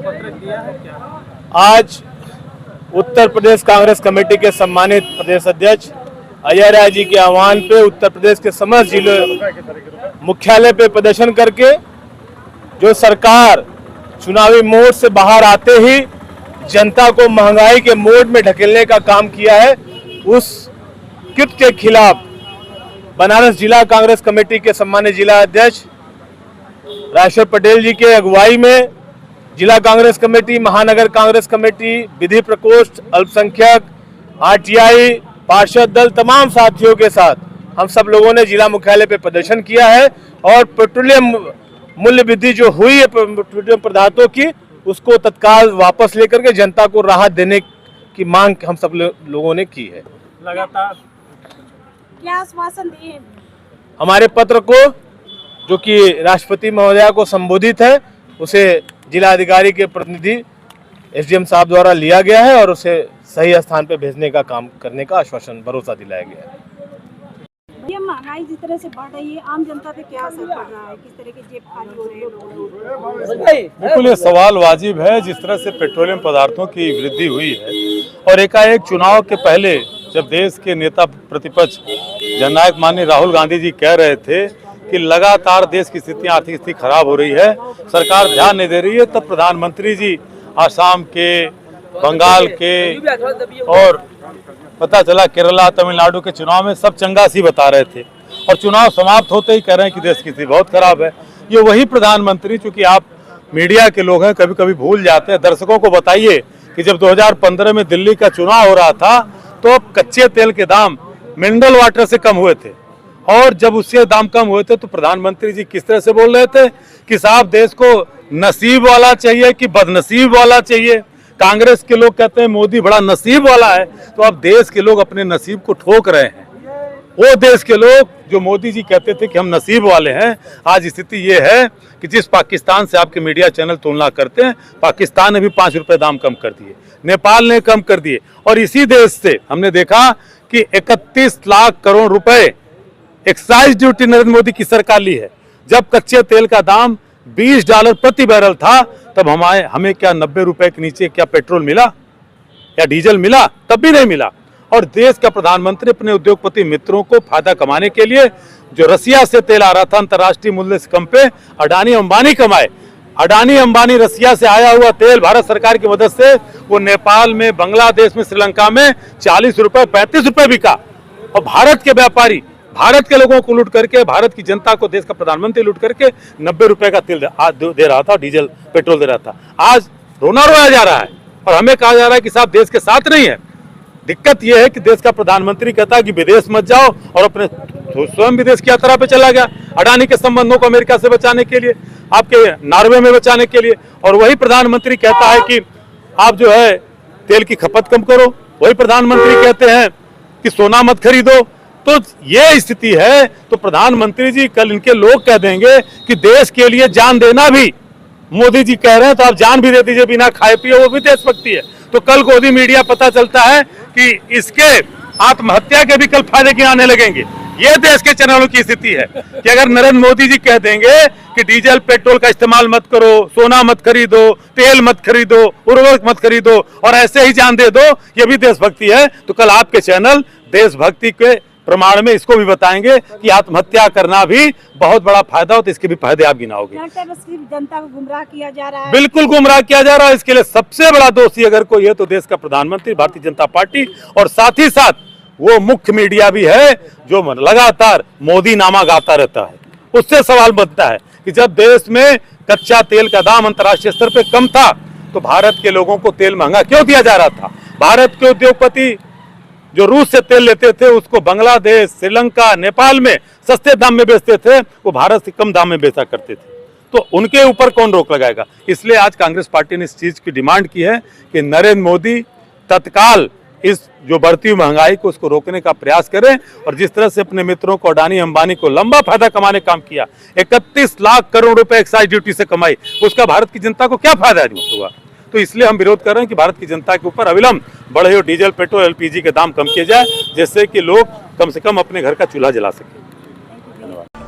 पत्र दिया है क्या? आज उत्तर प्रदेश कांग्रेस कमेटी के सम्मानित प्रदेश अध्यक्ष अजय राय जी के आह्वान पे उत्तर प्रदेश के समस्त जिले मुख्यालय पे प्रदर्शन करके जो सरकार चुनावी मोड से बाहर आते ही जनता को महंगाई के मोड में ढकेलने का काम किया है, उस कृत्य के खिलाफ बनारस जिला कांग्रेस कमेटी के सम्मानित जिला अध्यक्ष राजेश्वर पटेल जी के अगुवाई में जिला कांग्रेस कमेटी, महानगर कांग्रेस कमेटी, विधि प्रकोष्ठ, अल्पसंख्यक, आरटीआई, पार्षद दल, तमाम साथियों के साथ हम सब लोगों ने जिला मुख्यालय पे प्रदर्शन किया है और पेट्रोलियम मूल्य वृद्धि जो हुई है पेट्रोलियम पदार्थों की, उसको तत्काल वापस लेकर के जनता को राहत देने की मांग हम सब लोगों ने की है। लगातार क्या आश्वासन दिए? हमारे पत्र को जो कि राष्ट्रपति महोदया को संबोधित है, उसे जिला अधिकारी के प्रतिनिधि एसडीएम साहब द्वारा लिया गया है और उसे सही स्थान पर भेजने का काम करने का आश्वासन, भरोसा दिलाया गया है। ये महंगाई जिस तरह से बढ़ रही है, आम जनता पे क्या असर पड़ रहा है? किस तरह के जेब खाली हो रहे हैं लोगों के? बिल्कुल ये सवाल वाजिब है। जिस तरह से पेट्रोलियम पदार्थों की वृद्धि हुई है और एकाएक चुनाव के पहले जब देश के नेता प्रतिपक्ष जननायक माननीय राहुल गांधी जी कह रहे थे कि लगातार देश की स्थिति, आर्थिक स्थिति खराब हो रही है, सरकार ध्यान नहीं दे रही है, तब प्रधानमंत्री जी आसाम के, बंगाल के और पता चला केरला, तमिलनाडु के चुनाव में सब चंगासी बता रहे थे और चुनाव समाप्त होते ही कह रहे हैं कि देश की स्थिति बहुत खराब है। ये वही प्रधानमंत्री, चूंकि आप मीडिया के लोग हैं, कभी कभी भूल जाते हैं। दर्शकों को बताइए कि जब 2015 में दिल्ली का चुनाव हो रहा था तो कच्चे तेल के दाम मिनरल वाटर से कम हुए थे और जब उससे दाम कम हुए थे तो प्रधानमंत्री जी किस तरह से बोल रहे थे कि साहब देश को नसीब वाला चाहिए कि बदनसीब वाला चाहिए। कांग्रेस के लोग कहते हैं मोदी बड़ा नसीब वाला है, तो अब देश के लोग अपने नसीब को ठोक रहे हैं। वो देश के लोग जो मोदी जी कहते थे कि हम नसीब वाले हैं, आज स्थिति ये है कि जिस पाकिस्तान से आपके मीडिया चैनल तुलना करते हैं, पाकिस्तान ने भी 5 रुपए दाम कम कर दिए, नेपाल ने कम कर दिए और इसी देश से हमने देखा कि 31 लाख करोड़ रुपए एक्साइज ड्यूटी नरेंद्र मोदी की सरकार ली है। जब कच्चे तेल का दाम $20 प्रति बैरल था तब हमें क्या 90 रुपए के नीचे क्या पेट्रोल मिला या डीजल मिला? तब भी नहीं मिला। और देश का प्रधानमंत्री अपने उद्योगपति मित्रों को फायदा कमाने के लिए जो रसिया से तेल आ रहा था अंतर्राष्ट्रीय मूल्य से कम पे, अडानी अंबानी कमाए। अडानी अंबानी रसिया से आया हुआ तेल भारत सरकार की मदद से वो नेपाल में, बांग्लादेश में, श्रीलंका में 40 रुपए 35 रुपए बिका और भारत के व्यापारी भारत के लोगों को लूट करके, भारत की जनता को देश का प्रधानमंत्री लूट करके 90 रुपए का तेल दे रहा था, डीजल पेट्रोल दे रहा था। आज रोना रोया जा रहा है और हमें कहा जा रहा है कि साहब देश के साथ नहीं है। दिक्कत यह है कि देश का प्रधानमंत्री कहता है कि विदेश मत जाओ और अपने स्वयं विदेश की यात्रा पे चला गया अडानी के संबंधों को अमेरिका से बचाने के लिए, आपके नॉर्वे में बचाने के लिए। और वही प्रधानमंत्री कहता है कि आप जो है तेल की खपत कम करो। वही प्रधानमंत्री कहते हैं कि सोना मत खरीदो। तो ये स्थिति है तो प्रधानमंत्री जी कल इनके लोग कह देंगे कि देश के लिए जान देना भी मोदी जी कह रहे हैं, तो आप जान भी दे दीजिए बिना खाए पिए, वो भी देशभक्ति है। तो कल गोदी मीडिया पता चलता है कि इसके आत्महत्या के भी कल फायदे गिनाने लगेंगे। ये देश के चैनलों की स्थिति है कि अगर नरेंद्र मोदी जी कह देंगे कि डीजल पेट्रोल का इस्तेमाल मत करो, सोना मत खरीदो, तेल मत खरीदो, उर्वरक मत खरीदो और ऐसे ही जान दे दो, ये भी देशभक्ति है। तो कल आपके चैनल देशभक्ति के प्रमाण में इसको भी बताएंगे कि आत्महत्या करना भी बहुत बड़ा फायदा हो, तो इसके भी फायदे आप गिनाओगे। जनता को गुमराह किया जा रहा है। बिल्कुल गुमराह किया जा रहा है। इसके लिए सबसे बड़ा दोषी अगर कोई है तो देश का प्रधानमंत्री, भारतीय जनता पार्टी और साथ ही साथ वो मुख्य मीडिया भी है जो लगातार मोदी नामा गाता रहता है। उससे सवाल बनता है कि जब देश में कच्चा तेल का दाम अंतर्राष्ट्रीय स्तर पर कम था तो भारत के लोगों को तेल महंगा क्यों दिया जा रहा था? भारत के उद्योगपति जो रूस से तेल लेते थे उसको बांग्लादेश, श्रीलंका, नेपाल में सस्ते दाम में बेचते थे, वो भारत से कम दाम में बेचा करते थे। तो उनके ऊपर कौन रोक लगाएगा? इसलिए आज कांग्रेस पार्टी ने इस चीज की डिमांड की है कि नरेंद्र मोदी तत्काल इस जो बढ़ती हुई महंगाई को उसको रोकने का प्रयास करें। और जिस तरह से अपने मित्रों को, अडानी अंबानी को लंबा फायदा कमाने काम किया, 31 लाख करोड़ रुपए एक्साइज ड्यूटी से कमाई, उसका भारत की जनता को क्या फायदा हुआ? तो इसलिए हम विरोध कर रहे हैं कि भारत की जनता के ऊपर अविलंब बढ़े हुए डीजल, पेट्रोल, एलपीजी के दाम कम किए जाए, जिससे कि लोग कम से कम अपने घर का चूल्हा जला सकें। धन्यवाद।